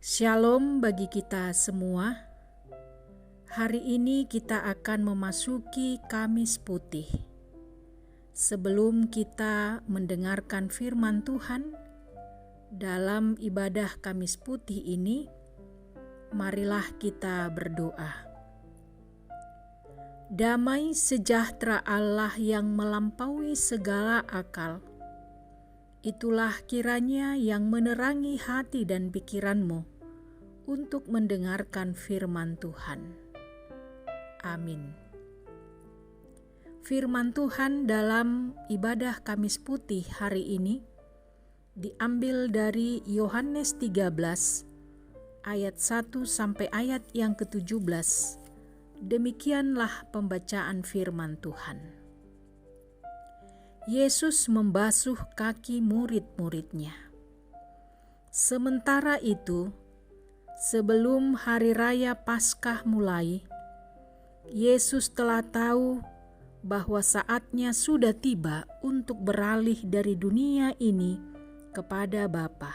Shalom bagi kita semua. Hari ini kita akan memasuki Kamis Putih. Sebelum kita mendengarkan firman Tuhan dalam ibadah Kamis Putih ini, marilah kita berdoa. Damai sejahtera Allah yang melampaui segala akal, itulah kiranya yang menerangi hati dan pikiranmu untuk mendengarkan firman Tuhan. Amin. Firman Tuhan dalam ibadah Kamis Putih hari ini diambil dari Yohanes 13 ayat 1 sampai ayat yang ke-17. Demikianlah pembacaan firman Tuhan. Yesus membasuh kaki murid-muridnya. Sementara itu, sebelum hari raya Paskah mulai, Yesus telah tahu bahwa saatnya sudah tiba untuk beralih dari dunia ini kepada Bapa.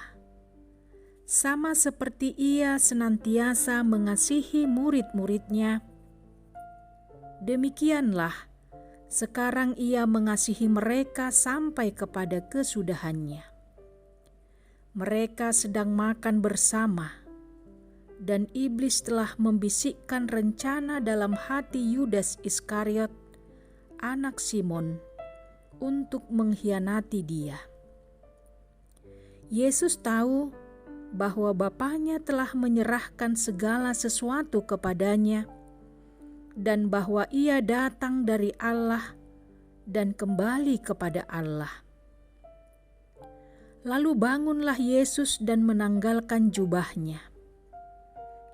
Sama seperti Ia senantiasa mengasihi murid-muridnya, demikianlah sekarang Ia mengasihi mereka sampai kepada kesudahannya. Mereka sedang makan bersama, dan iblis telah membisikkan rencana dalam hati Yudas Iskariot, anak Simon, untuk mengkhianati Dia. Yesus tahu bahwa Bapanya telah menyerahkan segala sesuatu kepadanya, dan bahwa Ia datang dari Allah dan kembali kepada Allah. Lalu bangunlah Yesus dan menanggalkan jubahnya.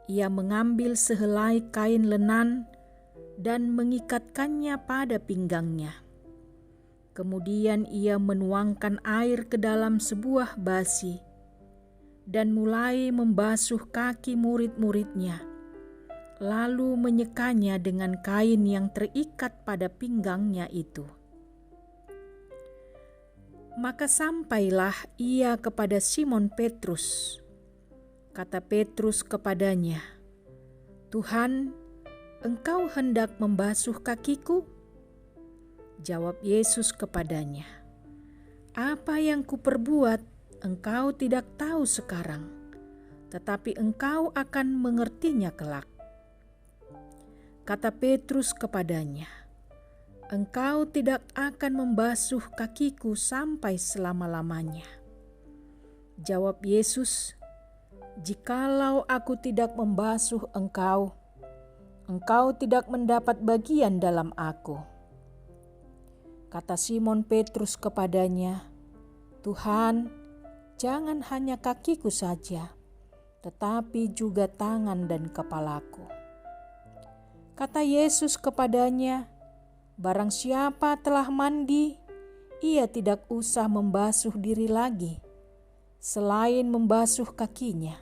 Ia mengambil sehelai kain lenan dan mengikatkannya pada pinggangnya. Kemudian Ia menuangkan air ke dalam sebuah basi dan mulai membasuh kaki murid-muridnya, lalu menyekanya dengan kain yang terikat pada pinggangnya itu. Maka sampailah Ia kepada Simon Petrus. Kata Petrus kepadanya, "Tuhan, Engkau hendak membasuh kakiku?" Jawab Yesus kepadanya, "Apa yang kuperbuat, engkau tidak tahu sekarang, tetapi engkau akan mengertinya kelak." Kata Petrus kepadanya, "Engkau tidak akan membasuh kakiku sampai selama-lamanya." Jawab Yesus, "Jikalau aku tidak membasuh engkau, engkau tidak mendapat bagian dalam aku." Kata Simon Petrus kepadanya, "Tuhan, jangan hanya kakiku saja, tetapi juga tangan dan kepalaku." Kata Yesus kepadanya, "Barang siapa telah mandi, ia tidak usah membasuh diri lagi, selain membasuh kakinya,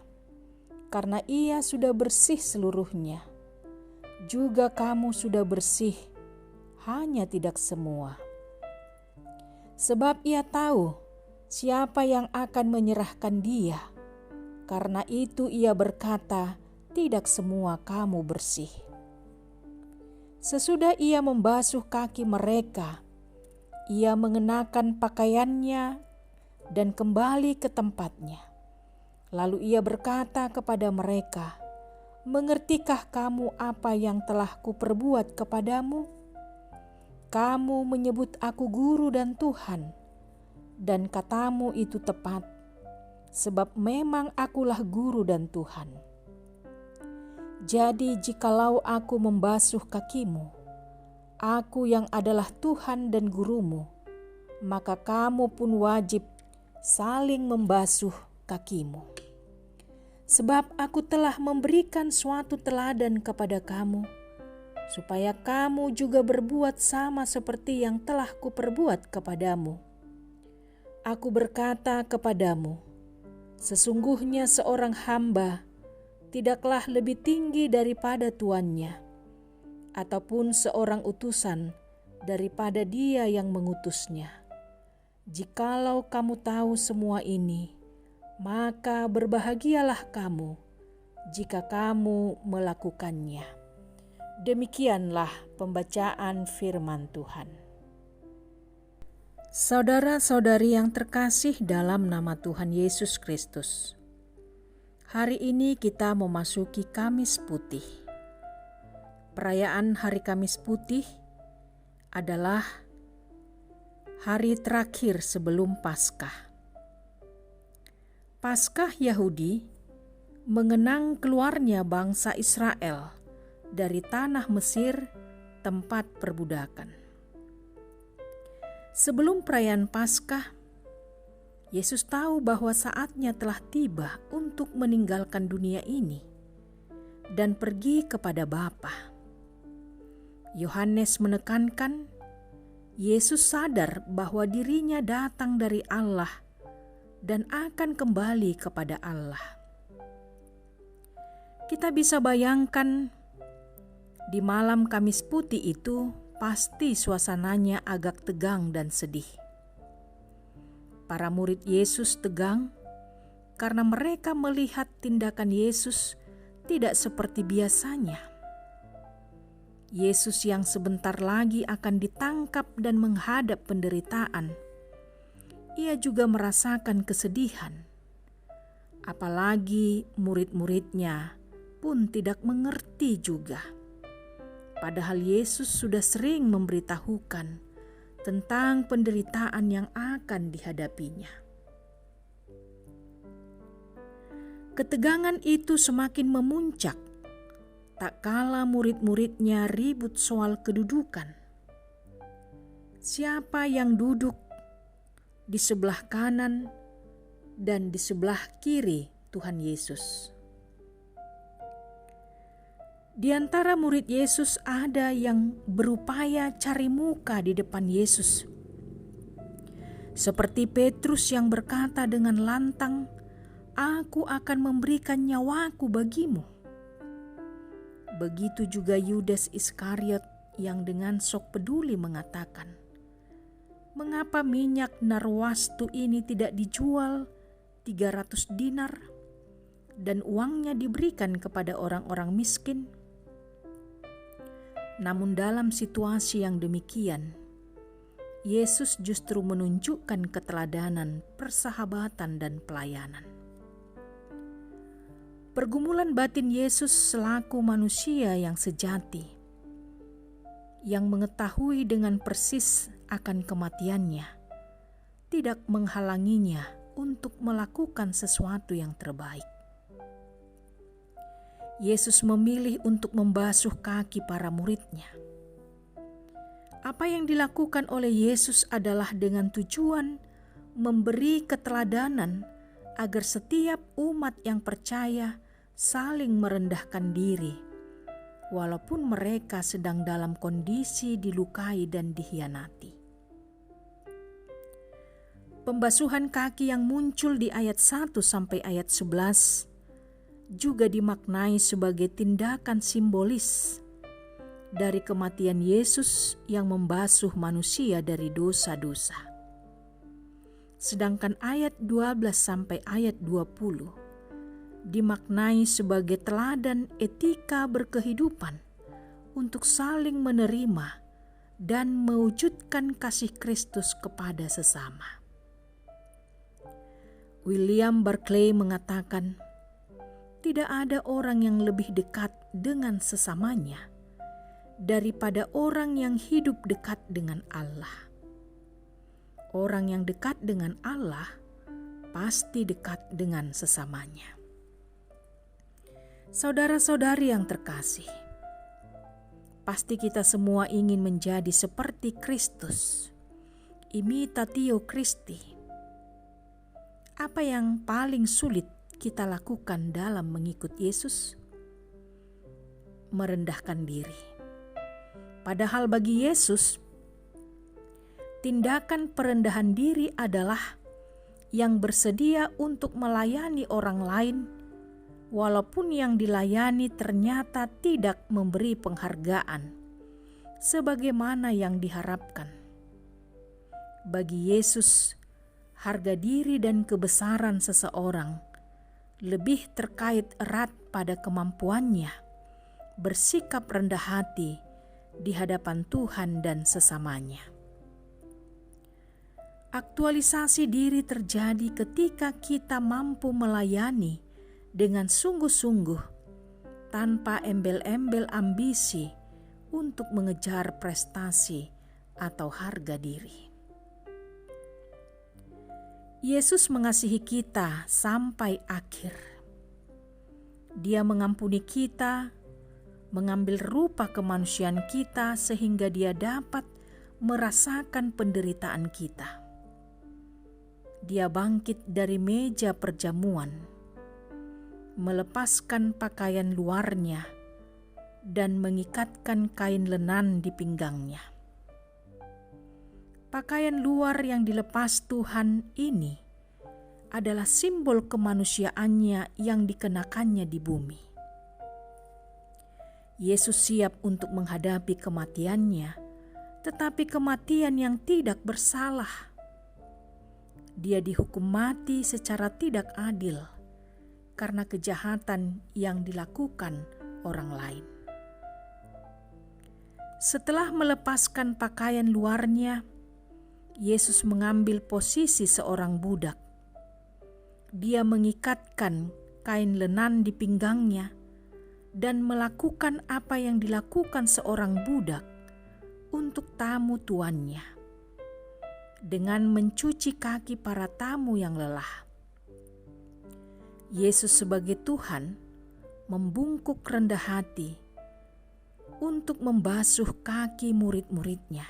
karena ia sudah bersih seluruhnya. Juga kamu sudah bersih, hanya tidak semua." Sebab Ia tahu siapa yang akan menyerahkan Dia, karena itu Ia berkata, "Tidak semua kamu bersih." Sesudah Ia membasuh kaki mereka, Ia mengenakan pakaiannya dan kembali ke tempatnya. Lalu Ia berkata kepada mereka, "Mengertikah kamu apa yang telah kuperbuat kepadamu? Kamu menyebut aku guru dan Tuhan, dan katamu itu tepat, sebab memang akulah guru dan Tuhan. Jadi jikalau aku membasuh kakimu, aku yang adalah Tuhan dan gurumu, maka kamu pun wajib saling membasuh kakimu. Sebab aku telah memberikan suatu teladan kepada kamu, supaya kamu juga berbuat sama seperti yang telah kuperbuat kepadamu. Aku berkata kepadamu, sesungguhnya seorang hamba tidaklah lebih tinggi daripada tuannya, ataupun seorang utusan daripada dia yang mengutusnya. Jikalau kamu tahu semua ini, maka berbahagialah kamu jika kamu melakukannya. Demikianlah pembacaan firman Tuhan. Saudara-saudari yang terkasih dalam nama Tuhan Yesus Kristus, hari ini kita memasuki Kamis Putih. Perayaan Hari Kamis Putih adalah hari terakhir sebelum Paskah. Paskah Yahudi mengenang keluarnya bangsa Israel dari tanah Mesir, tempat perbudakan. Sebelum perayaan Paskah, Yesus tahu bahwa saatnya telah tiba untuk meninggalkan dunia ini dan pergi kepada Bapa. Yohanes menekankan, Yesus sadar bahwa dirinya datang dari Allah dan akan kembali kepada Allah. Kita bisa bayangkan di malam Kamis Putih itu pasti suasananya agak tegang dan sedih. Para murid Yesus tegang karena mereka melihat tindakan Yesus tidak seperti biasanya. Yesus yang sebentar lagi akan ditangkap dan menghadap penderitaan. Ia juga merasakan kesedihan. Apalagi murid-muridnya pun tidak mengerti juga. Padahal Yesus sudah sering memberitahukan tentang penderitaan yang akan dihadapinya. Ketegangan itu semakin memuncak, tak kala murid-muridnya ribut soal kedudukan. Siapa yang duduk di sebelah kanan dan di sebelah kiri Tuhan Yesus? Di antara murid Yesus ada yang berupaya cari muka di depan Yesus. Seperti Petrus yang berkata dengan lantang, "Aku akan memberikan nyawaku bagimu." Begitu juga Yudas Iskariot yang dengan sok peduli mengatakan, "Mengapa minyak narwastu ini tidak dijual 300 dinar dan uangnya diberikan kepada orang-orang miskin?" Namun dalam situasi yang demikian, Yesus justru menunjukkan keteladanan, persahabatan, dan pelayanan. Pergumulan batin Yesus selaku manusia yang sejati, yang mengetahui dengan persis akan kematiannya, tidak menghalanginya untuk melakukan sesuatu yang terbaik. Yesus memilih untuk membasuh kaki para muridnya. Apa yang dilakukan oleh Yesus adalah dengan tujuan memberi keteladanan agar setiap umat yang percaya saling merendahkan diri, walaupun mereka sedang dalam kondisi dilukai dan dikhianati. Pembasuhan kaki yang muncul di ayat 1 sampai ayat 11 juga dimaknai sebagai tindakan simbolis dari kematian Yesus yang membasuh manusia dari dosa-dosa. Sedangkan ayat 12 sampai ayat 20 dimaknai sebagai teladan etika berkehidupan untuk saling menerima dan mewujudkan kasih Kristus kepada sesama. William Barclay mengatakan, tidak ada orang yang lebih dekat dengan sesamanya daripada orang yang hidup dekat dengan Allah. Orang yang dekat dengan Allah pasti dekat dengan sesamanya. Saudara-saudari yang terkasih, pasti kita semua ingin menjadi seperti Kristus, imitatio Christi. Apa yang paling sulit kita lakukan dalam mengikut Yesus? Merendahkan diri. Padahal bagi Yesus, tindakan perendahan diri adalah yang bersedia untuk melayani orang lain, walaupun yang dilayani ternyata tidak memberi penghargaan sebagaimana yang diharapkan. Bagi Yesus, harga diri dan kebesaran seseorang lebih terkait erat pada kemampuannya, bersikap rendah hati di hadapan Tuhan dan sesamanya. Aktualisasi diri terjadi ketika kita mampu melayani dengan sungguh-sungguh tanpa embel-embel ambisi untuk mengejar prestasi atau harga diri. Yesus mengasihi kita sampai akhir. Dia mengampuni kita, mengambil rupa kemanusiaan kita sehingga Dia dapat merasakan penderitaan kita. Dia bangkit dari meja perjamuan, melepaskan pakaian luarnya, dan mengikatkan kain lenan di pinggangnya. Pakaian luar yang dilepas Tuhan ini adalah simbol kemanusiaannya yang dikenakannya di bumi. Yesus siap untuk menghadapi kematiannya, tetapi kematian yang tidak bersalah. Dia dihukum mati secara tidak adil karena kejahatan yang dilakukan orang lain. Setelah melepaskan pakaian luarnya, Yesus mengambil posisi seorang budak. Dia mengikatkan kain lenan di pinggangnya dan melakukan apa yang dilakukan seorang budak untuk tamu tuannya, dengan mencuci kaki para tamu yang lelah. Yesus sebagai Tuhan membungkuk rendah hati untuk membasuh kaki murid-muridnya.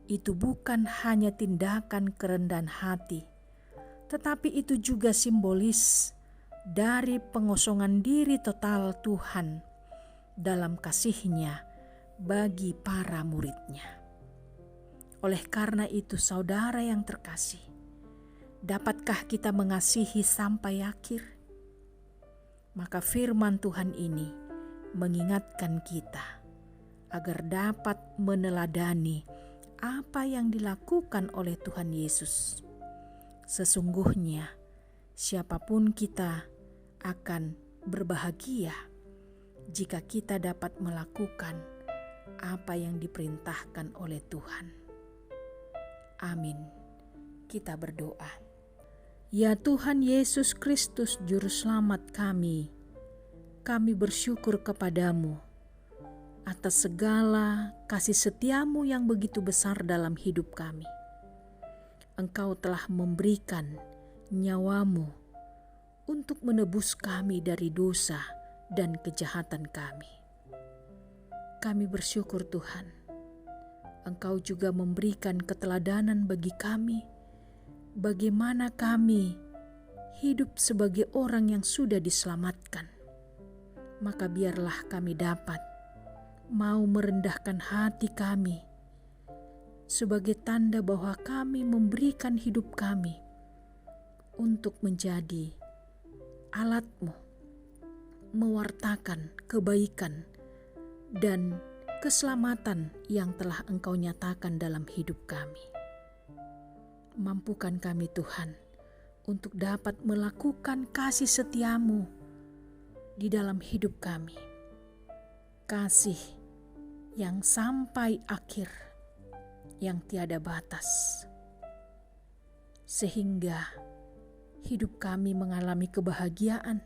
Itu bukan hanya tindakan kerendahan hati, tetapi itu juga simbolis dari pengosongan diri total Tuhan dalam kasih-Nya bagi para murid-Nya. Oleh karena itu, saudara yang terkasih, dapatkah kita mengasihi sampai akhir? Maka firman Tuhan ini mengingatkan kita agar dapat meneladani apa yang dilakukan oleh Tuhan Yesus. Sesungguhnya siapapun kita akan berbahagia jika kita dapat melakukan apa yang diperintahkan oleh Tuhan. Amin. Kita berdoa. Ya Tuhan Yesus Kristus Juru Selamat kami bersyukur kepadamu atas segala kasih setiamu yang begitu besar dalam hidup kami. Engkau telah memberikan nyawamu untuk menebus kami dari dosa dan kejahatan kami. Kami bersyukur Tuhan, Engkau juga memberikan keteladanan bagi kami, bagaimana kami hidup sebagai orang yang sudah diselamatkan. Maka biarlah kami dapat mau merendahkan hati kami sebagai tanda bahwa kami memberikan hidup kami untuk menjadi alat-Mu, mewartakan kebaikan dan keselamatan yang telah Engkau nyatakan dalam hidup kami. Mampukan kami Tuhan untuk dapat melakukan kasih setiamu di dalam hidup kami. Kasih yang sampai akhir, yang tiada batas. Sehingga hidup kami mengalami kebahagiaan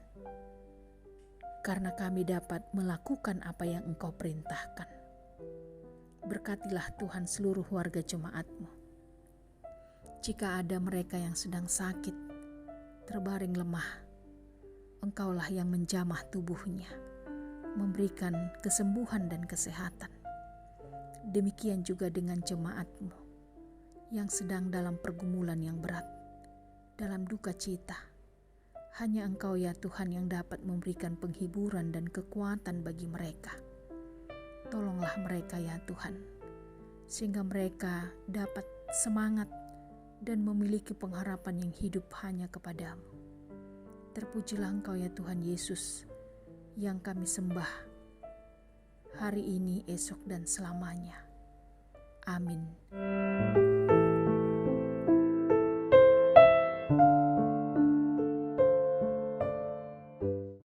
karena kami dapat melakukan apa yang Engkau perintahkan. Berkatilah Tuhan seluruh warga jemaat-Mu. Jika ada mereka yang sedang sakit, terbaring lemah, Engkaulah yang menjamah tubuhnya, memberikan kesembuhan dan kesehatan. Demikian juga dengan jemaat-Mu yang sedang dalam pergumulan yang berat, dalam duka cita. Hanya Engkau ya Tuhan yang dapat memberikan penghiburan dan kekuatan bagi mereka. Tolonglah mereka ya Tuhan, sehingga mereka dapat semangat dan memiliki pengharapan yang hidup hanya kepadamu. Terpujilah Engkau ya Tuhan Yesus, yang kami sembah hari ini, esok, dan selamanya. Amin.